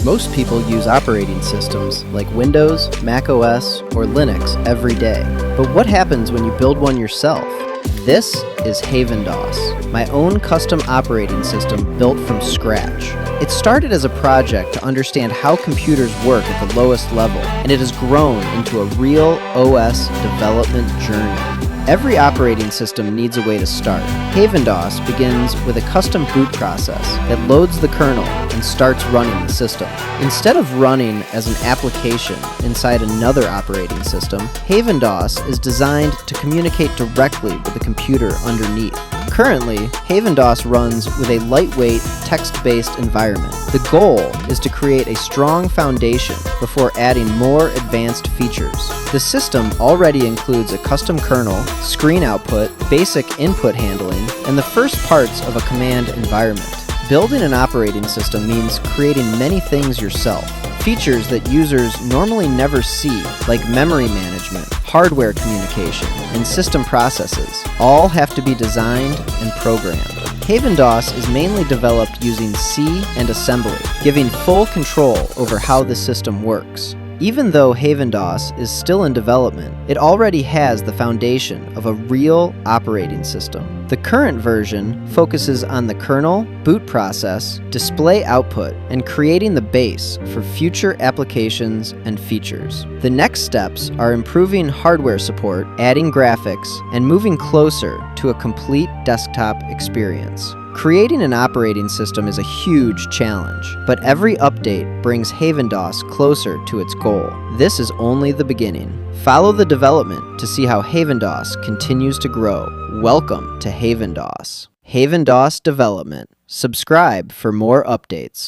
Most people use operating systems like Windows, Mac OS, or Linux every day. But what happens when you build one yourself? This is HavenDOS, my own custom operating system built from scratch. It started as a project to understand how computers work at the lowest level, and it has grown into a real OS development journey. Every operating system needs a way to start. HavenDOS begins with a custom boot process that loads the kernel and starts running the system. Instead of running as an application inside another operating system, HavenDOS is designed to communicate directly with the computer underneath. Currently, HavenDOS runs with a lightweight, text-based environment. The goal is to create a strong foundation before adding more advanced features. The system already includes a custom kernel, screen output, basic input handling, and the first parts of a command environment. Building an operating system means creating many things yourself. Features that users normally never see, like memory management, hardware communication, and system processes, all have to be designed and programmed. HavenDOS is mainly developed using C and assembly, giving full control over how the system works. Even though HavenDOS is still in development, it already has the foundation of a real operating system. The current version focuses on the kernel, boot process, display output, and creating the base for future applications and features. The next steps are improving hardware support, adding graphics, and moving closer to a complete desktop experience. Creating an operating system is a huge challenge, but every update brings HavenDOS closer to its goal. This is only the beginning. Follow the development to see how HavenDOS continues to grow. Welcome to HavenDOS. HavenDOS Development. Subscribe for more updates.